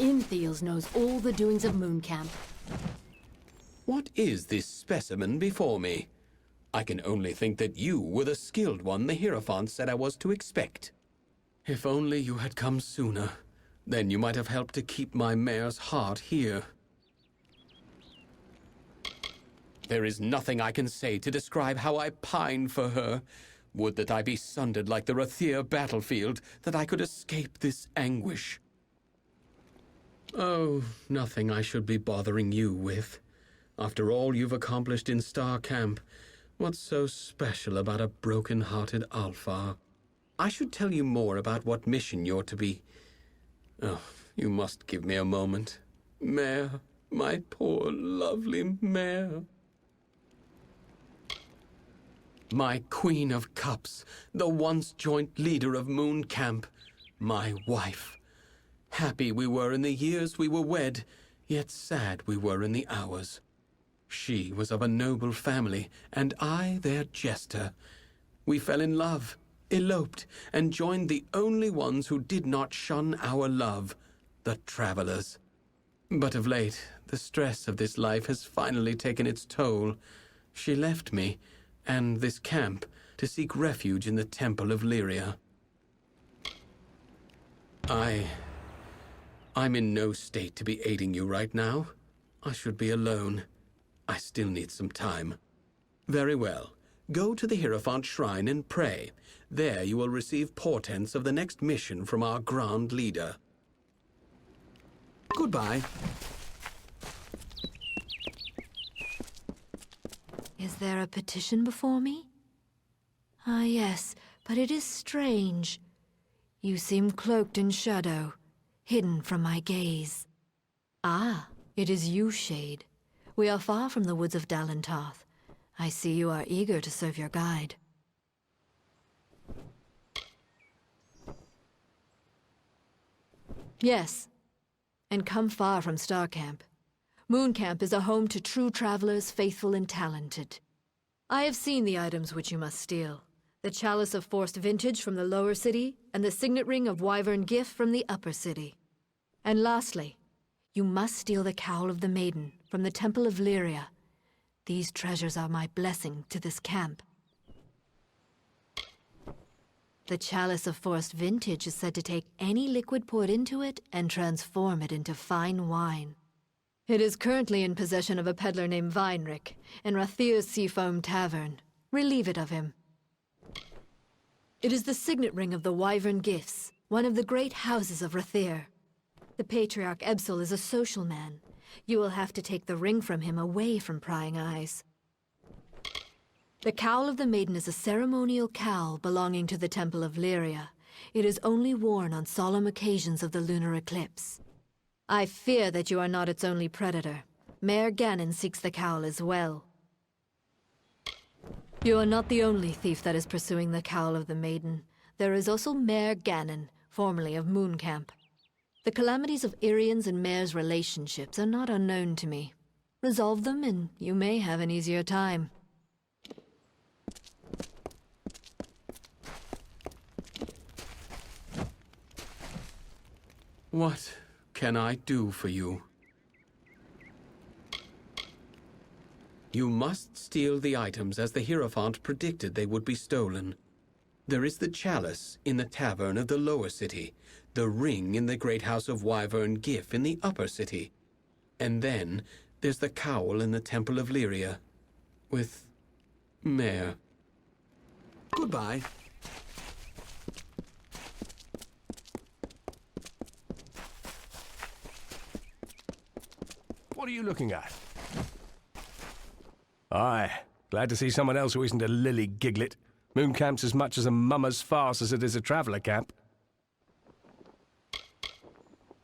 Inthiels knows all the doings of Mooncamp. What is this specimen before me? I can only think that you were the skilled one the Hierophant said I was to expect. If only you had come sooner, then you might have helped to keep my mare's heart here. There is nothing I can say to describe how I pine for her. Would that I be sundered like the Rathir battlefield, that I could escape this anguish. Oh, nothing I should be bothering you with. After all you've accomplished in Star Camp, what's so special about a broken-hearted Alpha? I should tell you more about what mission you're to be. Oh, you must give me a moment. Mare, my poor, lovely mare. My Queen of Cups, the once joint leader of Mooncamp, my wife. Happy we were in the years we were wed, yet sad we were in the hours. She was of a noble family, and I their jester. We fell in love, eloped, and joined the only ones who did not shun our love, the travelers. But of late, the stress of this life has finally taken its toll. She left me, and this camp, to seek refuge in the Temple of Lyria. I'm in no state to be aiding you right now. I should be alone. I still need some time. Very well. Go to the Hierophant Shrine and pray. There you will receive portents of the next mission from our Grand Leader. Goodbye. Is there a petition before me? Ah, yes, but it is strange. You seem cloaked in shadow, hidden from my gaze. Ah, it is you, Shade. We are far from the woods of Dalentarth. I see you are eager to serve your guide. Yes, and come far from Star Camp. Mooncamp is a home to true travelers, faithful and talented. I have seen the items which you must steal. The Chalice of Forced Vintage from the lower city, and the Signet Ring of Wyvern Gift from the upper city. And lastly, you must steal the Cowl of the Maiden from the Temple of Lyria. These treasures are my blessing to this camp. The Chalice of Forced Vintage is said to take any liquid poured into it and transform it into fine wine. It is currently in possession of a peddler named Weinrich in Rathir's Seafoam Tavern. Relieve it of him. It is the signet ring of the Wyvern Gifts, one of the great houses of Rathir. The Patriarch Ebsel is a social man. You will have to take the ring from him away from prying eyes. The Cowl of the Maiden is a ceremonial cowl belonging to the Temple of Lyria. It is only worn on solemn occasions of the lunar eclipse. I fear that you are not its only predator. Mayor Ganon seeks the cowl as well. You are not the only thief that is pursuing the Cowl of the Maiden. There is also Mayor Ganon, formerly of Mooncamp. The calamities of Irian's and Mayor's relationships are not unknown to me. Resolve them and you may have an easier time. What can I do for you? You must steal the items as the Hierophant predicted they would be stolen. There is the chalice in the tavern of the lower city, the ring in the great house of Wyvern Gift in the upper city, and then there's the cowl in the Temple of Lyria, with Mare. Goodbye. What are you looking at? Aye, glad to see someone else who isn't a lily giglet. Mooncamp's as much as a mummer's farce as it is a traveller camp.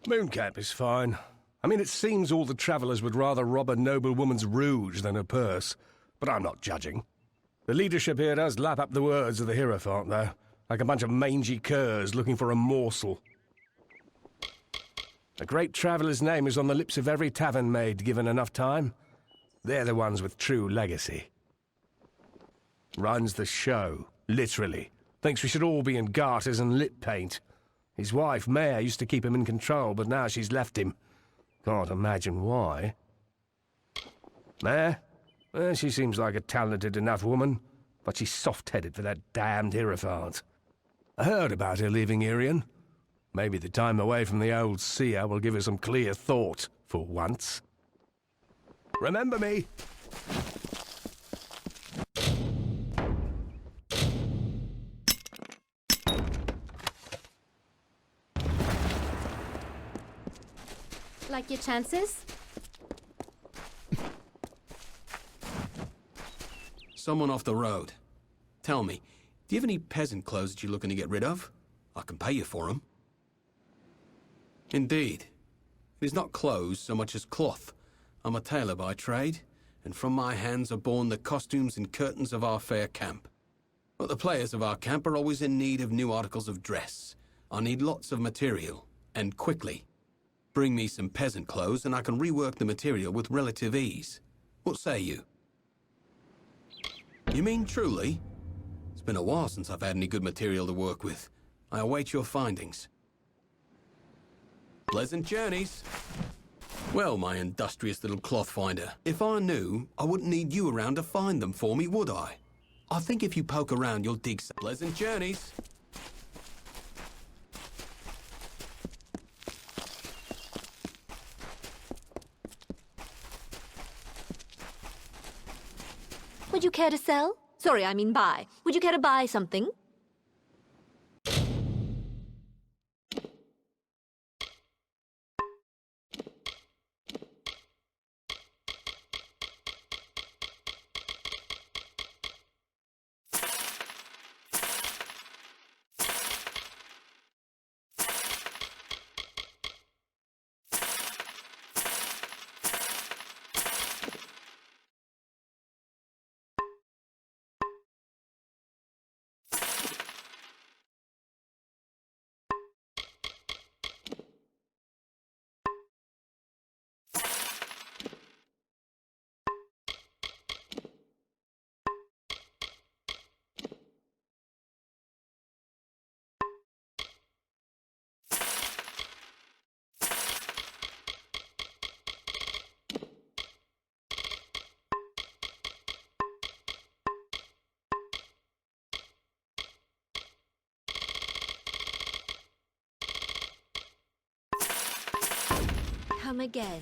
Mooncamp is fine. I mean, it seems all the travellers would rather rob a noble woman's rouge than her purse, but I'm not judging. The leadership here does lap up the words of the Hierophant, though, like a bunch of mangy curs looking for a morsel. A great traveller's name is on the lips of every tavern maid given enough time. They're the ones with true legacy. Runs the show, literally. Thinks we should all be in garters and lip paint. His wife, Mare, used to keep him in control, but now she's left him. Can't imagine why. Mare? Well, she seems like a talented enough woman, but she's soft-headed for that damned Hierophant. I heard about her leaving Irion. Maybe the time away from the old seer will give her some clear thought, for once. Remember me! Like your chances? Someone off the road. Tell me, do you have any peasant clothes that you're looking to get rid of? I can pay you for them. Indeed. It is not clothes so much as cloth. I'm a tailor by trade, and from my hands are born the costumes and curtains of our fair camp. But the players of our camp are always in need of new articles of dress. I need lots of material, and quickly. Bring me some peasant clothes and I can rework the material with relative ease. What say you? You mean truly? It's been a while since I've had any good material to work with. I await your findings. Pleasant journeys. Well, my industrious little cloth finder, if I knew, I wouldn't need you around to find them for me, would I? I think if you poke around, you'll dig some. Pleasant journeys. Would you care to sell? Sorry, I mean buy. Would you care to buy something? Come again.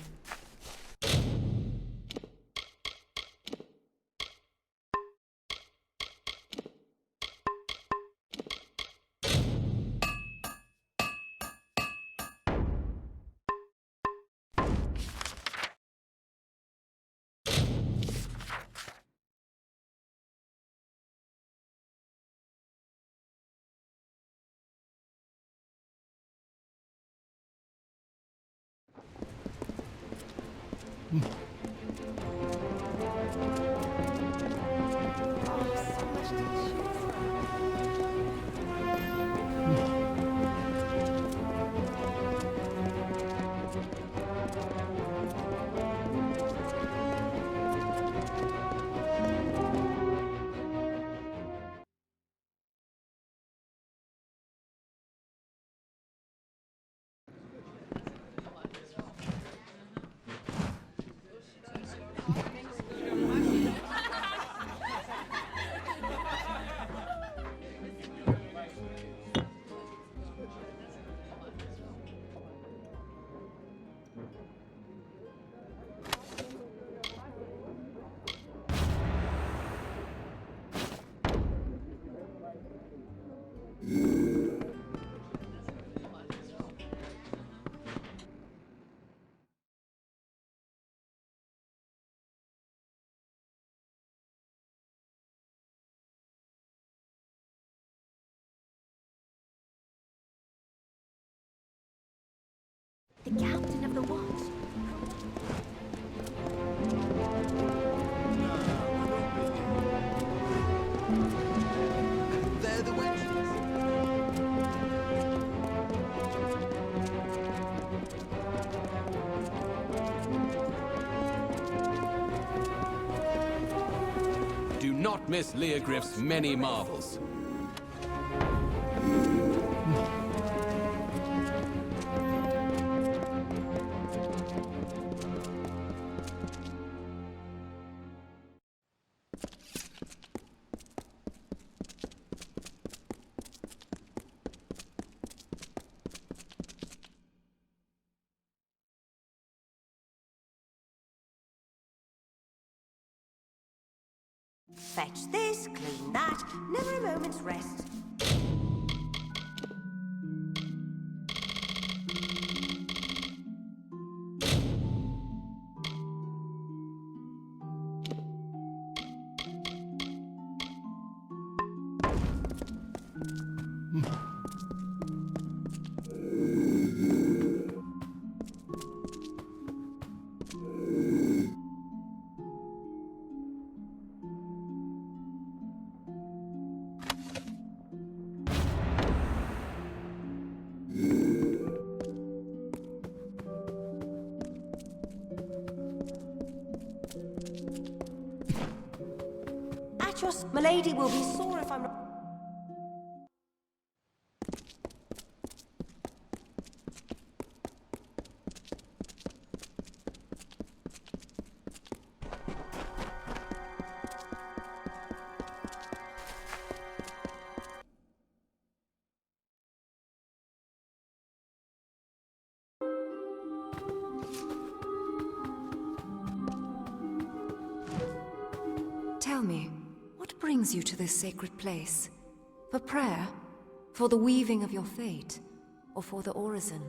The captain of the watch. They're the witches. Do not miss Leogriff's many marvels. Fetch this, clean that, never a moment's rest. My lady will be sore if I'm not... Tell me, what brings you to this sacred place? For prayer? For the weaving of your fate? Or for the orison?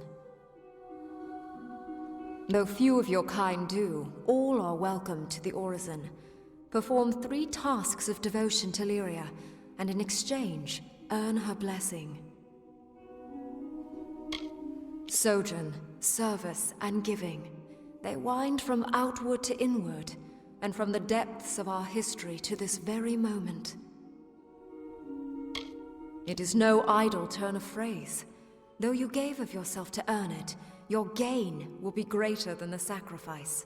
Though few of your kind do, all are welcome to the orison. Perform 3 tasks of devotion to Lyria, and in exchange, earn her blessing. Sojourn, service, and giving. They wind from outward to inward, and from the depths of our history to this very moment. It is no idle turn of phrase. Though you gave of yourself to earn it, your gain will be greater than the sacrifice.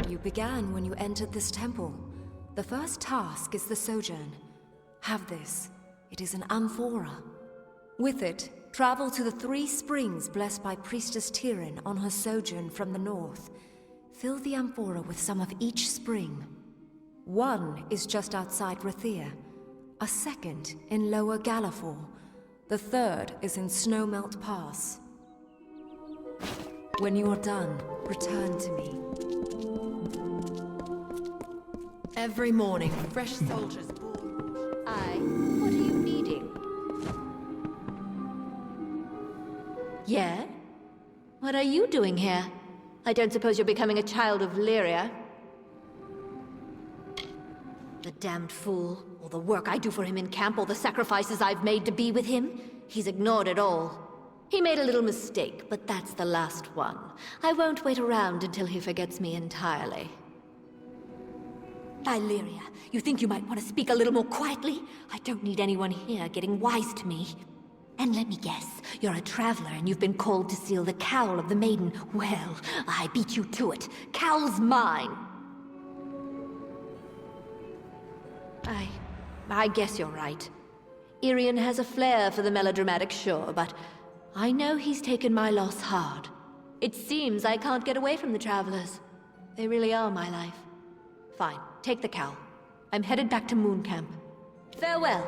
You began when you entered this temple. The first task is the sojourn. Have this. It is an amphora. With it, travel to the 3 springs blessed by Priestess Tyrion on her sojourn from the north. Fill the amphora with some of each spring. One is just outside Rathir, a second in Lower Gallifore, the third is in Snowmelt Pass. When you are done, return to me. Every morning, fresh soldiers board. Aye. What are you feeding? Yeah? What are you doing here? I don't suppose you're becoming a child of Lyria? The damned fool. All the work I do for him in camp, all the sacrifices I've made to be with him, he's ignored it all. He made a little mistake, but that's the last one. I won't wait around until he forgets me entirely. Lyria, you think you might want to speak a little more quietly? I don't need anyone here getting wise to me. And let me guess, you're a traveler and you've been called to seal the cowl of the maiden. Well, I beat you to it. Cowl's mine. I guess you're right. Irian has a flair for the melodramatic, sure, but I know he's taken my loss hard. It seems I can't get away from the travelers. They really are my life. Fine, take the cowl. I'm headed back to Moon Camp. Farewell.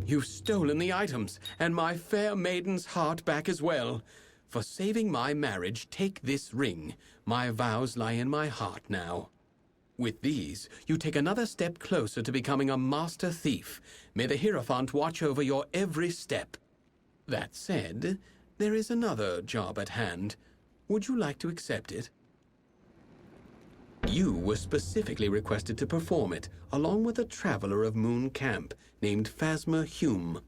You've stolen the items, and my fair maiden's heart back as well. For saving my marriage, take this ring. My vows lie in my heart now. With these, you take another step closer to becoming a master thief. May the Hierophant watch over your every step. That said, there is another job at hand. Would you like to accept it? You were specifically requested to perform it, along with a traveler of Moon Camp named Phasma Hume.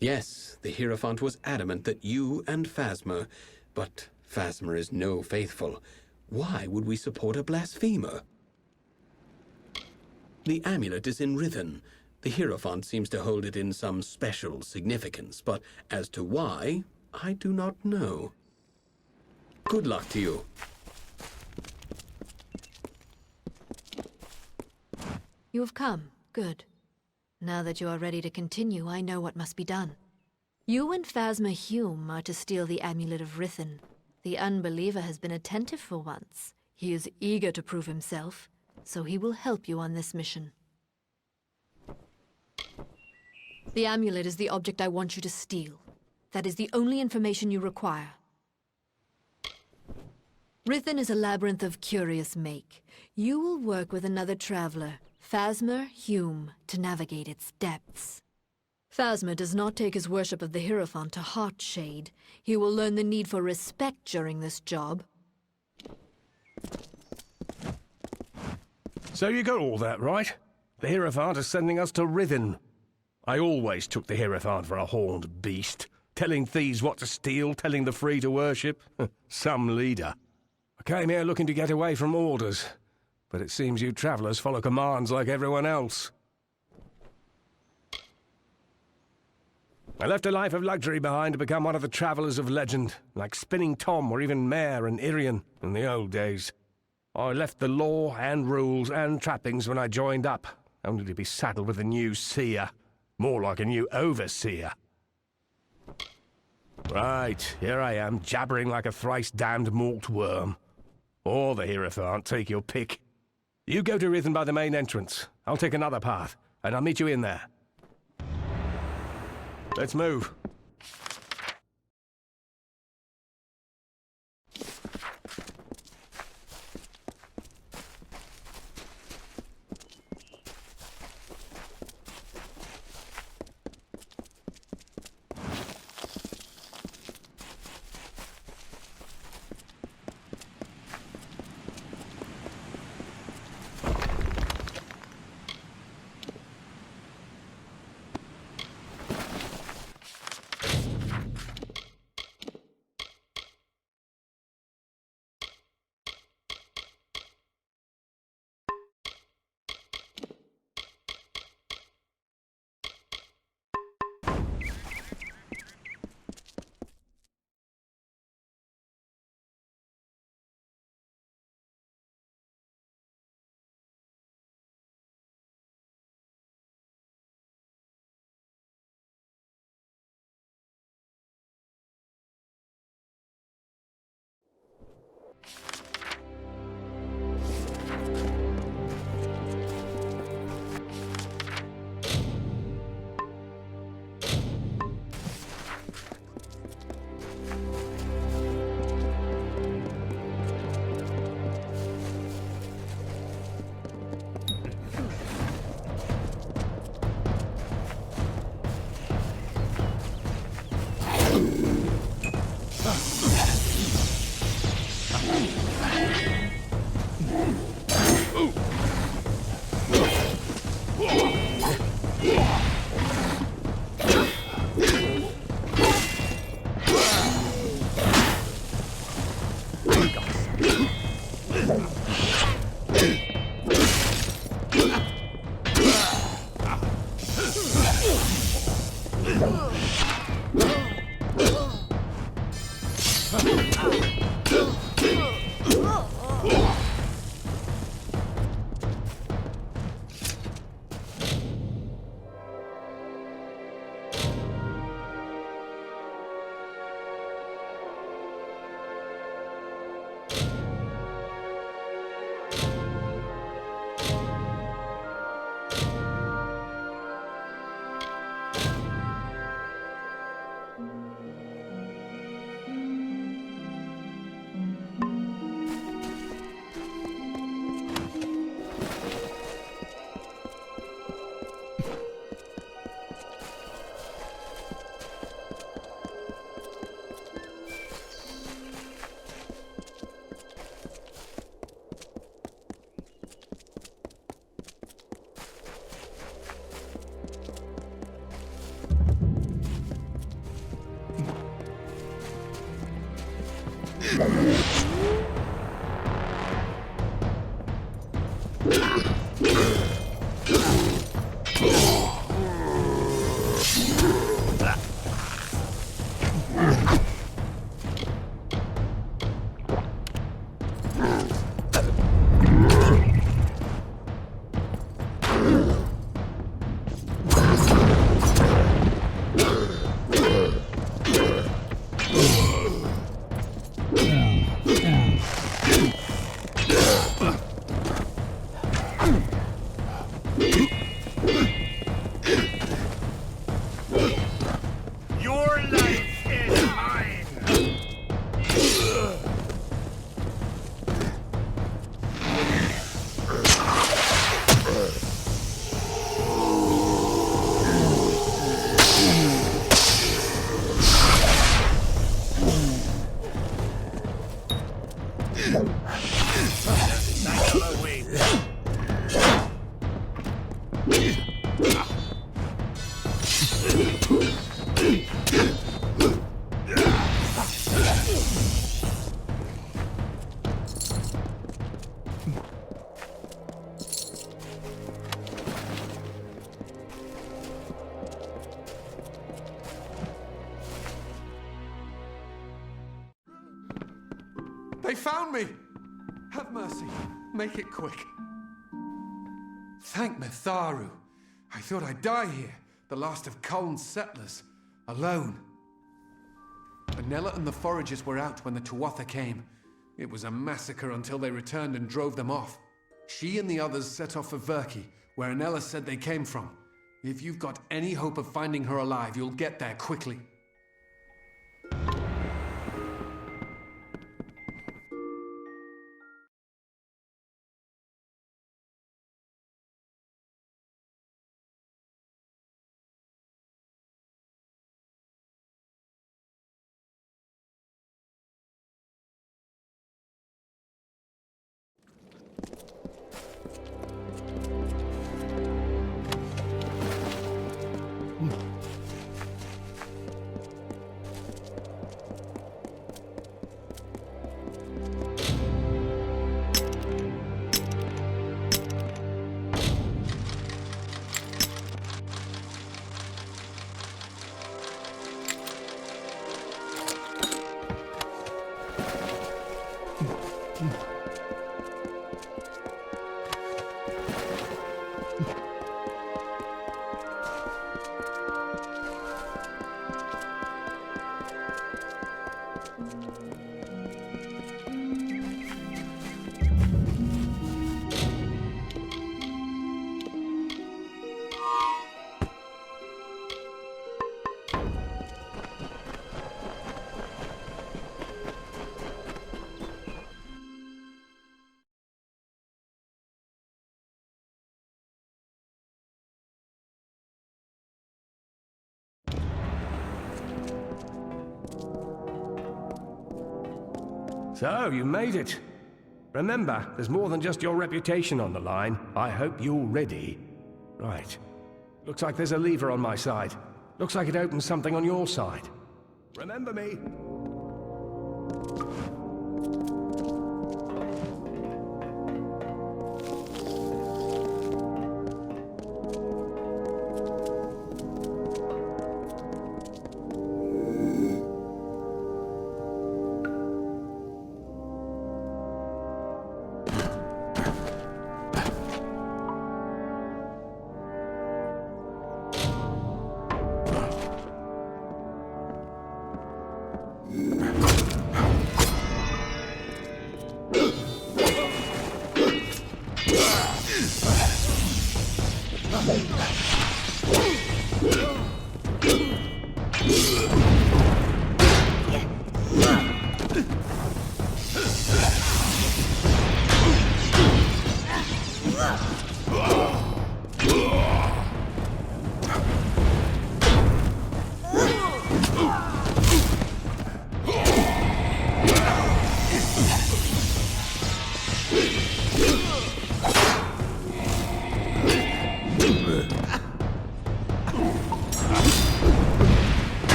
Yes, the Hierophant was adamant that you and Phasma, but Phasma is no faithful. Why would we support a blasphemer? The amulet is in Rithen. The Hierophant seems to hold it in some special significance, but as to why, I do not know. Good luck to you. You have come. Good. Now that you are ready to continue, I know what must be done. You and Phasma Hume are to steal the Amulet of Rithen. The Unbeliever has been attentive for once. He is eager to prove himself, so he will help you on this mission. The amulet is the object I want you to steal. That is the only information you require. Rithen is a labyrinth of curious make. You will work with another traveler, Phasma Hume, to navigate its depths. Phasma does not take his worship of the Hierophant to Heartshade. He will learn the need for respect during this job. So you got all that right? The Hierophant is sending us to Rithen. I always took the Hierophant for a horned beast. Telling thieves what to steal, telling the free to worship. Some leader. I came here looking to get away from orders. But it seems you travellers follow commands like everyone else. I left a life of luxury behind to become one of the travellers of legend, like Spinning Tom or even Mare and Irian in the old days. I left the law and rules and trappings when I joined up, only to be saddled with a new seer. More like a new overseer. Right, here I am, jabbering like a thrice-damned malt worm. Or the Hierophant, take your pick. You go to Rithen by the main entrance. I'll take another path, and I'll meet you in there. Let's move. They found me! Have mercy. Make it quick. Thank Mitharu. I thought I'd die here, the last of Culn's settlers, alone. Anella and the foragers were out when the Tuatha came. It was a massacre until they returned and drove them off. She and the others set off for Verki, where Anella said they came from. If you've got any hope of finding her alive, you'll get there quickly. So, you made it. Remember, there's more than just your reputation on the line. I hope you're ready. Right. Looks like there's a lever on my side. Looks like it opens something on your side. Remember me?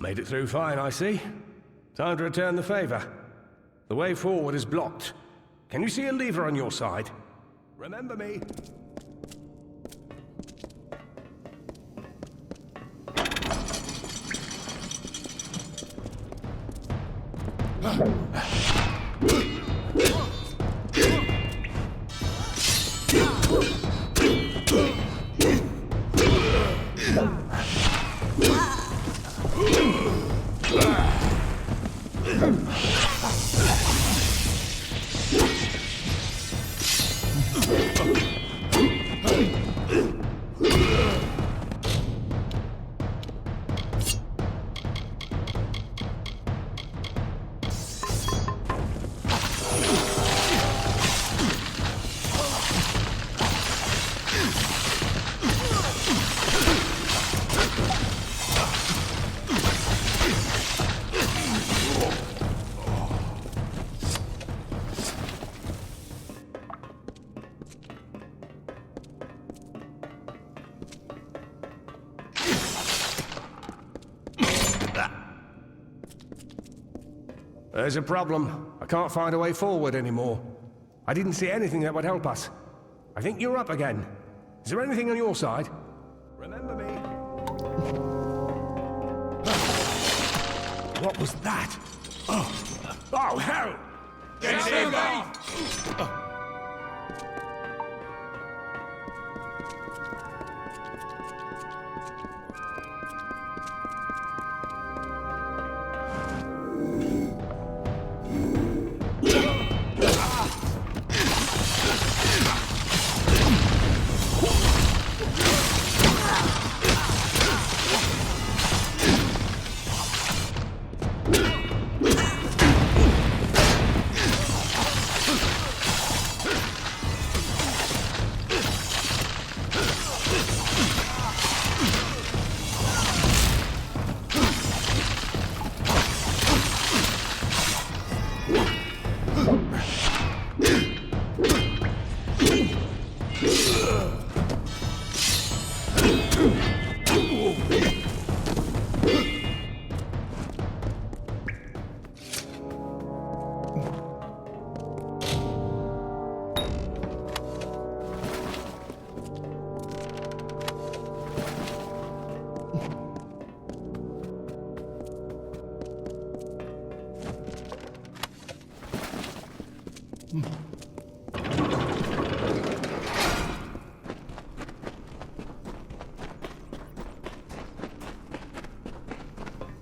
Made it through fine, I see. Time to return the favor. The way forward is blocked. Can you see a lever on your side? Remember me. There's a problem. I can't find a way forward anymore. I didn't see anything that would help us. I think you're up again. Is there anything on your side? Remember me. What was that? Oh hell! Get back!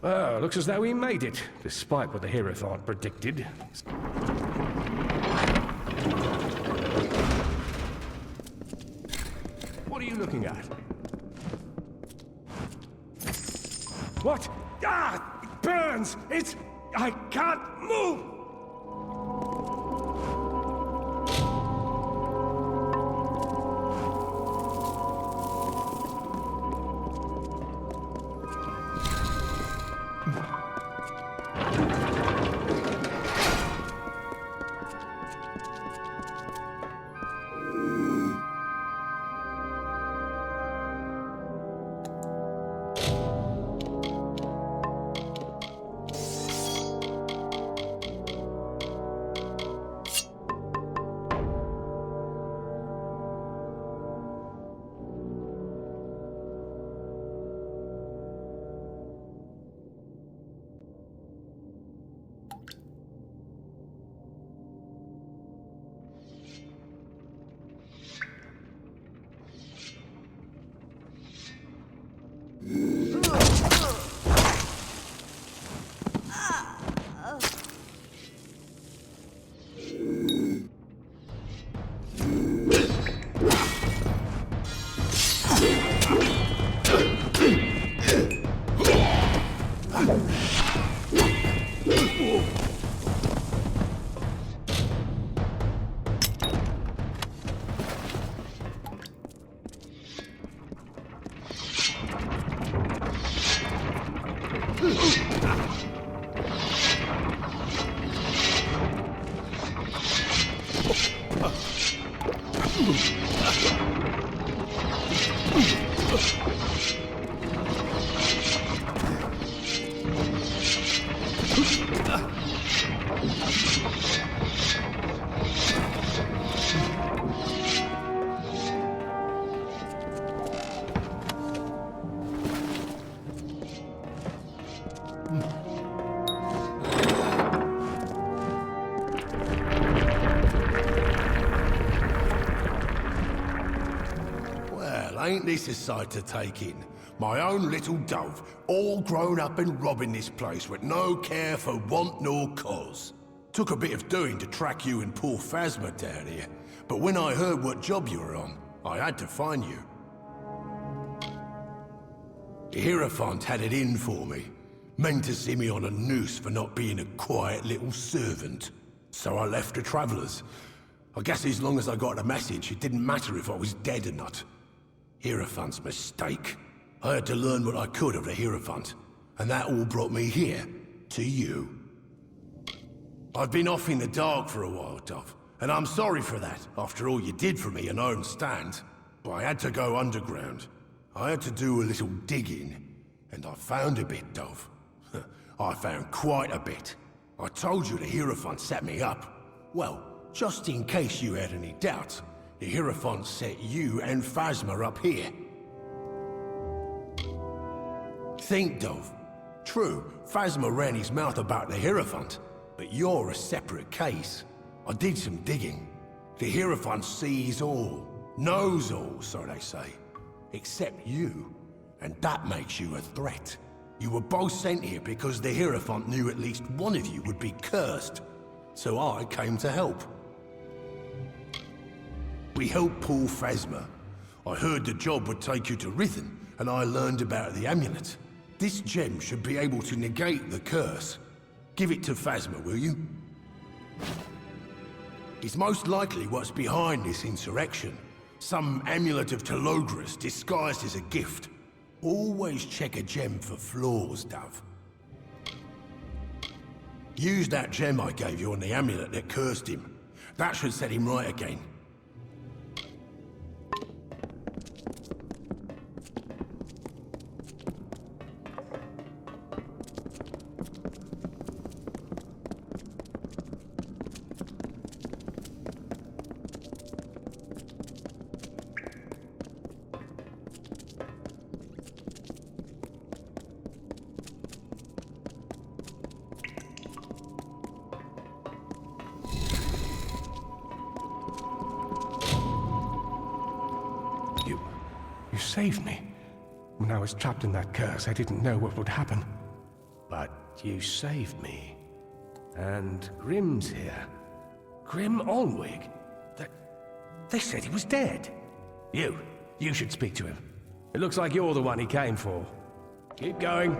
Well, looks as though we made it, despite what the Hierophant predicted. What are you looking at? What? Ah! It burns! It's... I can't move! ain't this a sight to take in? My own little dove, all grown up and robbing this place with no care for want nor cause. Took a bit of doing to track you and poor Phasma down here, but when I heard what job you were on, I had to find you. The Hierophant had it in for me. Meant to see me on a noose for not being a quiet little servant. So I left the Travelers. I guess as long as I got a message, it didn't matter if I was dead or not. Hierophant's mistake. I had to learn what I could of the Hierophant, and that all brought me here, to you. I've been off in the dark for a while, Dove, and I'm sorry for that, after all you did for me, and I understand. But I had to go underground. I had to do a little digging, and I found a bit, Dove. I found quite a bit. I told you the Hierophant set me up. Well, just in case you had any doubts, the Hierophant set you and Phasma up here. Think, Dove. True, Phasma ran his mouth about the Hierophant, but you're a separate case. I did some digging. The Hierophant sees all, knows all, so they say. Except you, and that makes you a threat. You were both sent here because the Hierophant knew at least one of you would be cursed. So I came to help. We helped pull Phasma. I heard the job would take you to Rhythm, and I learned about the amulet. This gem should be able to negate the curse. Give it to Phasma, will you? It's most likely what's behind this insurrection. Some amulet of Telogris disguised as a gift. Always check a gem for flaws, Dove. Use that gem I gave you on the amulet that cursed him. That should set him right again. You saved me. When I was trapped in that curse, I didn't know what would happen. But you saved me. And Grim's here. Grim Olwig? They said he was dead. You should speak to him. It looks like you're the one he came for. Keep going.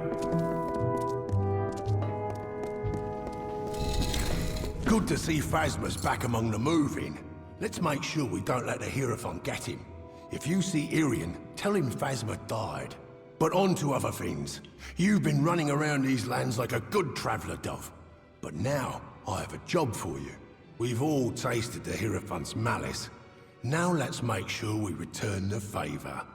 Good to see Phasma's back among the moving. Let's make sure we don't let the Hierophant get him. If you see Irian, tell him Phasma died. But on to other things. You've been running around these lands like a good traveller, Dove. But now, I have a job for you. We've all tasted the Hierophant's malice. Now let's make sure we return the favour.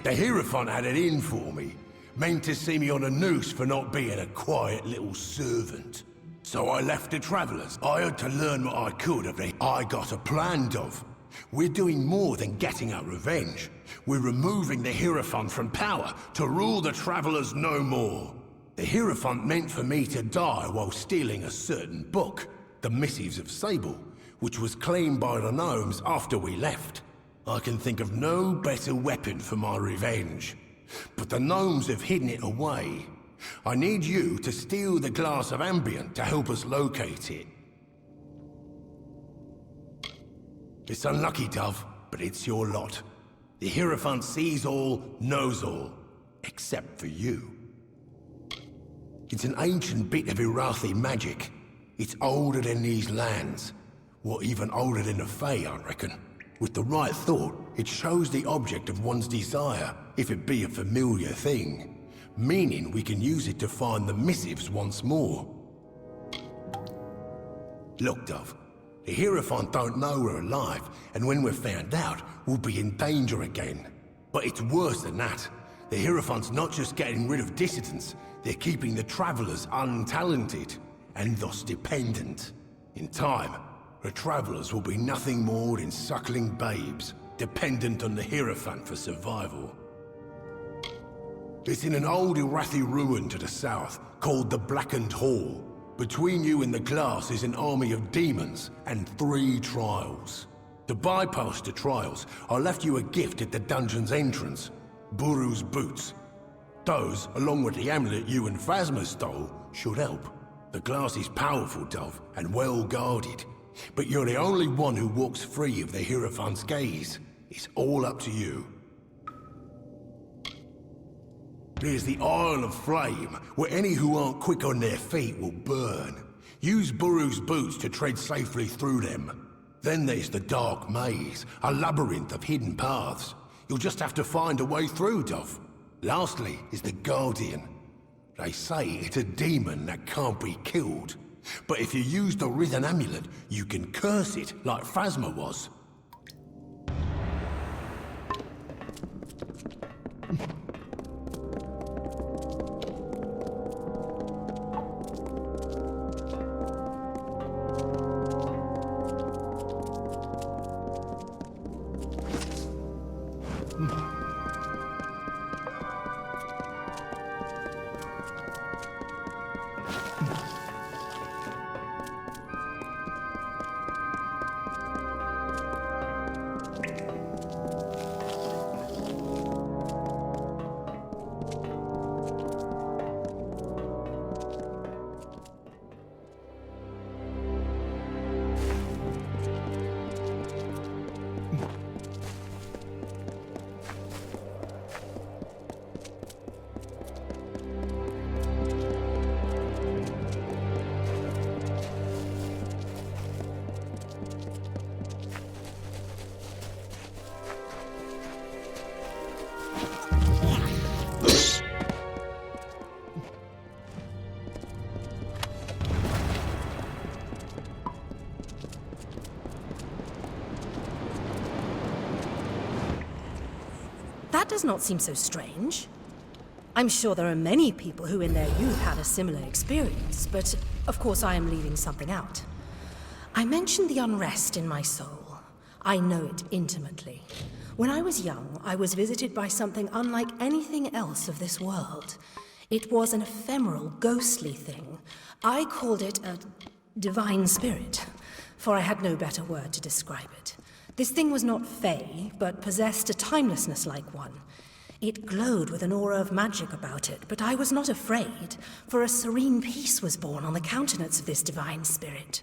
The Hierophant had it in for me. Meant to see me on a noose for not being a quiet little servant. So I left the Travellers. I had to learn what I could of it. I got a plan, Dove. We're doing more than getting our revenge. We're removing the Hierophant from power to rule the Travellers no more. The Hierophant meant for me to die while stealing a certain book, the Missives of Sable, which was claimed by the gnomes after we left. I can think of no better weapon for my revenge. But the gnomes have hidden it away. I need you to steal the glass of ambient to help us locate it. It's unlucky, Dove, but it's your lot. The Hierophant sees all, knows all, except for you. It's an ancient bit of Irathi magic. It's older than these lands. Or even older than the Fae, I reckon. With the right thought, it shows the object of one's desire, if it be a familiar thing. Meaning we can use it to find the missives once more. Look, Dove. The Hierophant don't know we're alive, and when we're found out, we'll be in danger again. But it's worse than that. The Hierophant's not just getting rid of dissidents, they're keeping the Travellers untalented, and thus dependent. In time, the Travellers will be nothing more than suckling babes, dependent on the Hierophant for survival. It's in an old Irathi ruin to the south, called the Blackened Hall. Between you and the glass is an army of demons and 3 trials. To bypass the trials, I left you a gift at the dungeon's entrance. Buru's boots. Those, along with the amulet you and Phasma stole, should help. The glass is powerful, Dove, and well guarded. But you're the only one who walks free of the Hierophant's gaze. It's all up to you. There's the Isle of Flame, where any who aren't quick on their feet will burn. Use Buru's boots to tread safely through them. Then there's the Dark Maze, a labyrinth of hidden paths. You'll just have to find a way through, Dove. Lastly is the Guardian. They say it's a demon that can't be killed. But if you use the Risen Amulet, you can curse it like Phasma was. That does not seem so strange. I'm sure there are many people who in their youth had a similar experience, but of course I am leaving something out. I mentioned the unrest in my soul. I know it intimately. When I was young, I was visited by something unlike anything else of this world. It was an ephemeral, ghostly thing. I called it a divine spirit, for I had no better word to describe it. This thing was not fey, but possessed a timelessness like one. It glowed with an aura of magic about it, but I was not afraid, for a serene peace was born on the countenance of this divine spirit.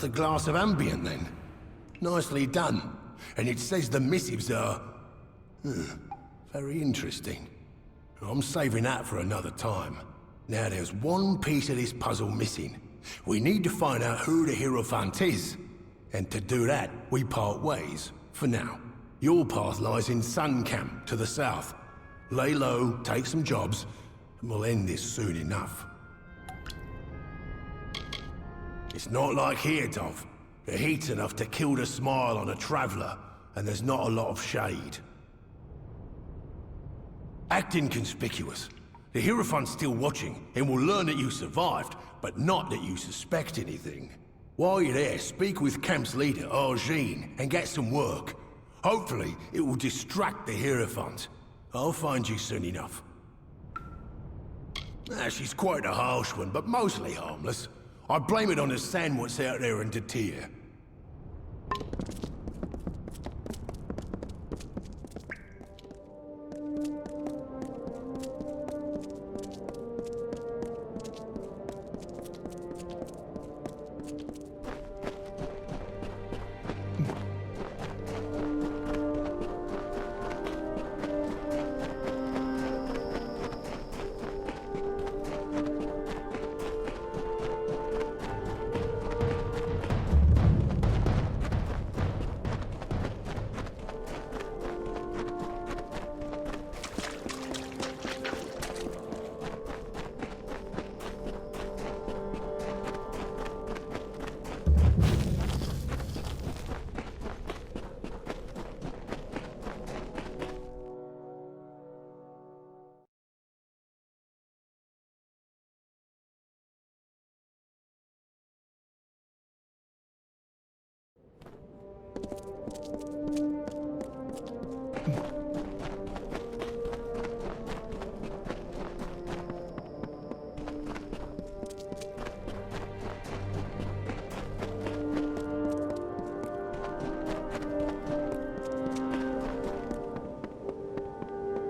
Just a glass of ambient, then. Nicely done. And it says the missives are... very interesting. I'm saving that for another time. Now there's one piece of this puzzle missing. We need to find out who the Hierophant is. And to do that, we part ways, for now. Your path lies in Sun Camp, to the south. Lay low, take some jobs, and we'll end this soon enough. It's not like here, Dov. The heat's enough to kill the smile on a traveler, and there's not a lot of shade. Act inconspicuous. The Hierophant's still watching, and will learn that you survived, but not that you suspect anything. While you're there, speak with camp's leader, Arjeen, and get some work. Hopefully, it will distract the Hierophant. I'll find you soon enough. She's quite a harsh one, but mostly harmless. I blame it on the sand what's out there in Datir.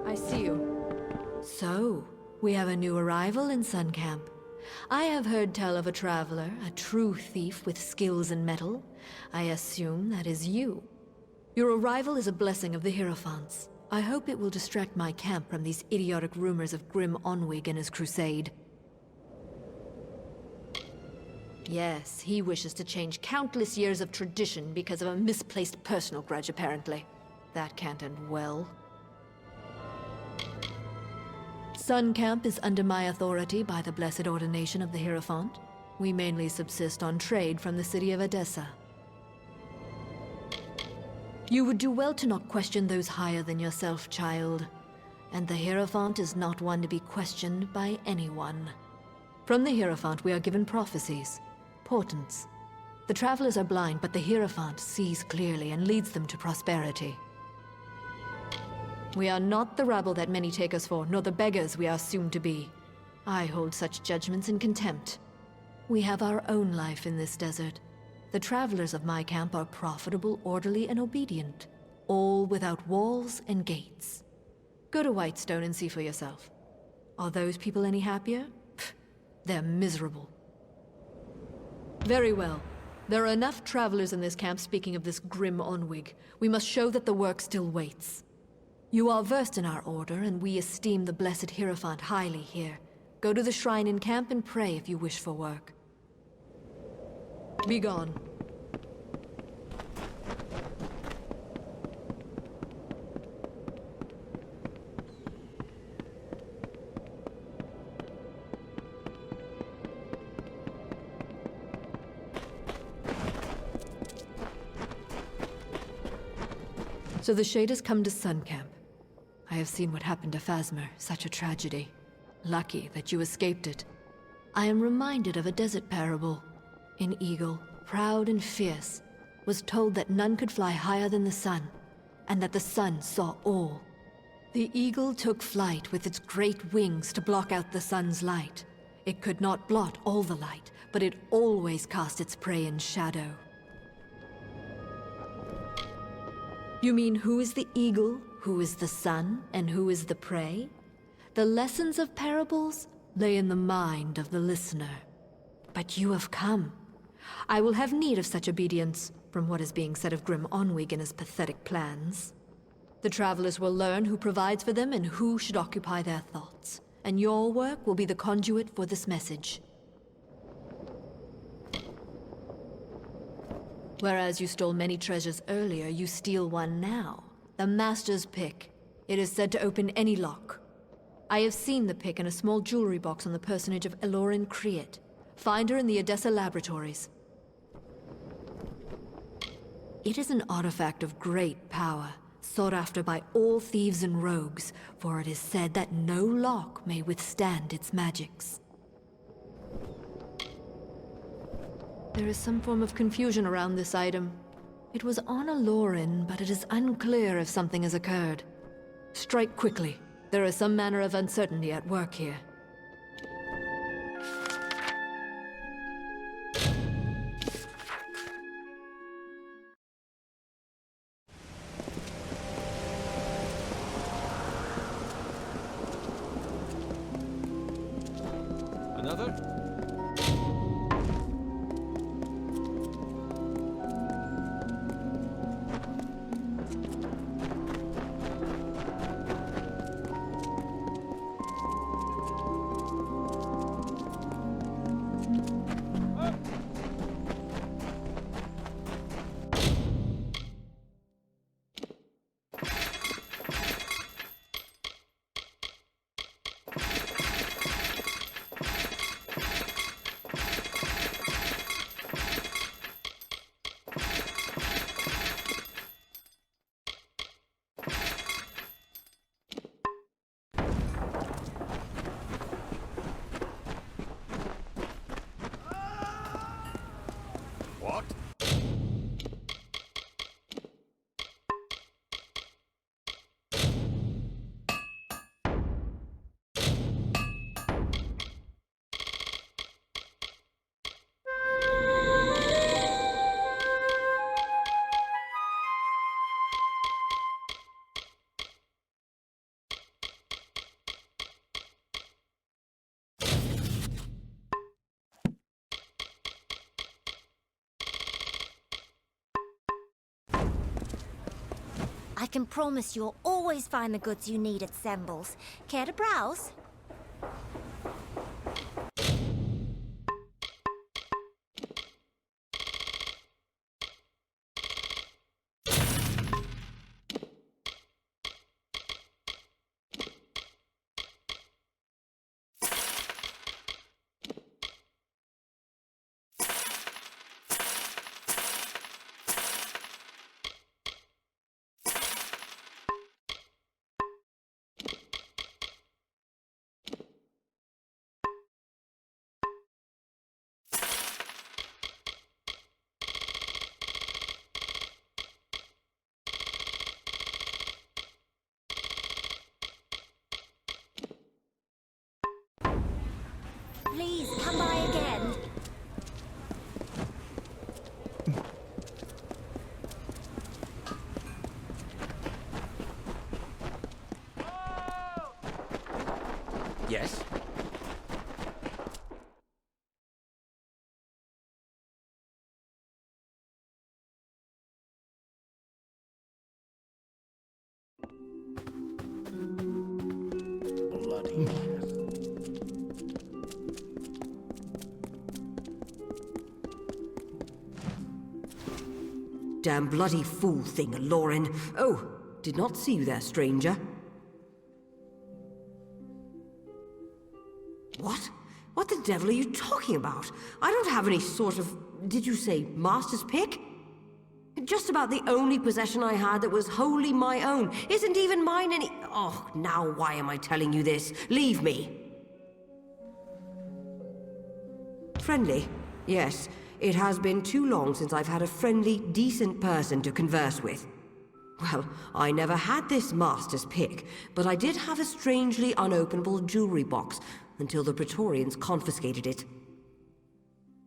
I see you. So, we have a new arrival in Sun Camp. I have heard tell of a traveler, a true thief with skills in metal. I assume that is you. Your arrival is a blessing of the Hierophants. I hope it will distract my camp from these idiotic rumors of Grim Onwig and his crusade. Yes, he wishes to change countless years of tradition because of a misplaced personal grudge, apparently. That can't end well. Sun Camp is under my authority by the blessed ordination of the Hierophant. We mainly subsist on trade from the city of Edessa. You would do well to not question those higher than yourself, child. And the Hierophant is not one to be questioned by anyone. From the Hierophant we are given prophecies, portents. The travelers are blind, but the Hierophant sees clearly and leads them to prosperity. We are not the rabble that many take us for, nor the beggars we are soon to be. I hold such judgments in contempt. We have our own life in this desert. The travelers of my camp are profitable, orderly, and obedient, all without walls and gates. Go to Whitestone and see for yourself. Are those people any happier? Pfft, they're miserable. Very well. There are enough travelers in this camp speaking of this Grim Onwig. We must show that the work still waits. You are versed in our order, and we esteem the blessed Hierophant highly here. Go to the shrine in camp and pray if you wish for work. Be gone. So the Shade has come to Sun Camp. I have seen what happened to Phasmer, such a tragedy. Lucky that you escaped it. I am reminded of a desert parable. An eagle, proud and fierce, was told that none could fly higher than the sun, and that the sun saw all. The eagle took flight with its great wings to block out the sun's light. It could not blot all the light, but it always cast its prey in shadow. You mean who is the eagle, who is the sun, and who is the prey? The lessons of parables lay in the mind of the listener. But you have come. I will have need of such obedience, from what is being said of Grim Onwig and his pathetic plans. The travelers will learn who provides for them and who should occupy their thoughts. And your work will be the conduit for this message. Whereas you stole many treasures earlier, you steal one now. The Master's Pick. It is said to open any lock. I have seen the pick in a small jewelry box on the personage of Elorin Create. Find her in the Odessa laboratories. It is an artifact of great power, sought after by all thieves and rogues, for it is said that no lock may withstand its magics. There is some form of confusion around this item. It was on Elorin, but it is unclear if something has occurred. Strike quickly. There is some manner of uncertainty at work here. Another? What? I can promise you'll always find the goods you need at Sembles. Care to browse? Please, come by again. Yes? Bloody Damn bloody fool thing, Lauren. Oh, did not see you there, stranger. What? What the devil are you talking about? I don't have any sort of... Did you say master's pick? Just about the only possession I had that was wholly my own. Isn't even mine any... Oh, now why am I telling you this? Leave me. Friendly? Yes. It has been too long since I've had a friendly, decent person to converse with. Well, I never had this master's pick, but I did have a strangely unopenable jewelry box until the Praetorians confiscated it.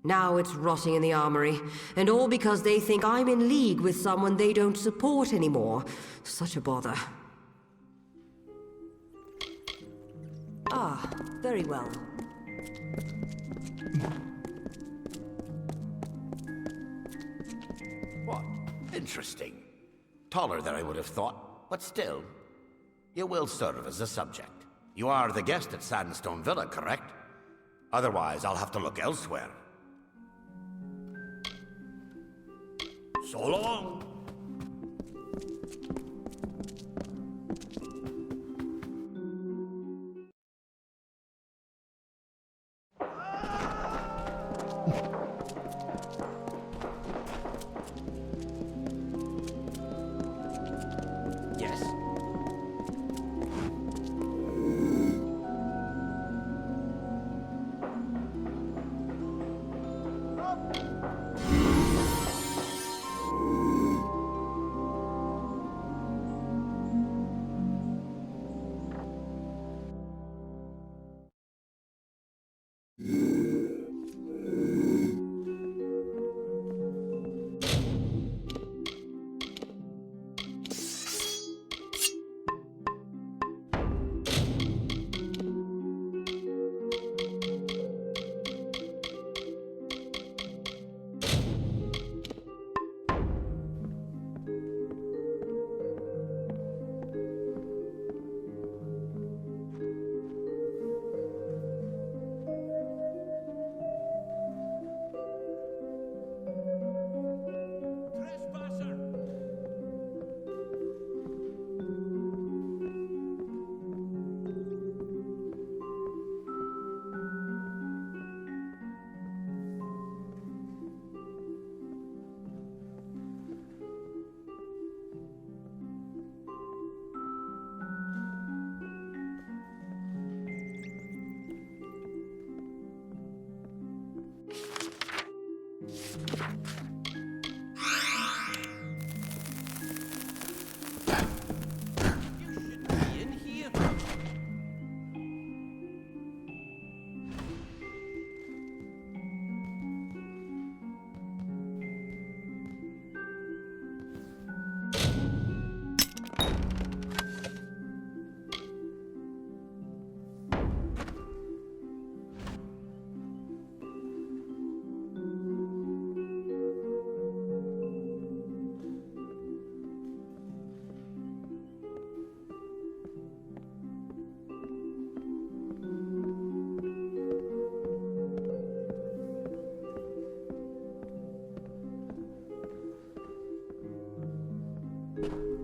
Now it's rotting in the armory, and all because they think I'm in league with someone they don't support anymore. Such a bother. Ah, very well. Interesting. Taller than I would have thought, but still. You will serve as a subject. You are the guest at Sandstone Villa, correct? Otherwise, I'll have to look elsewhere. So long! Yes? you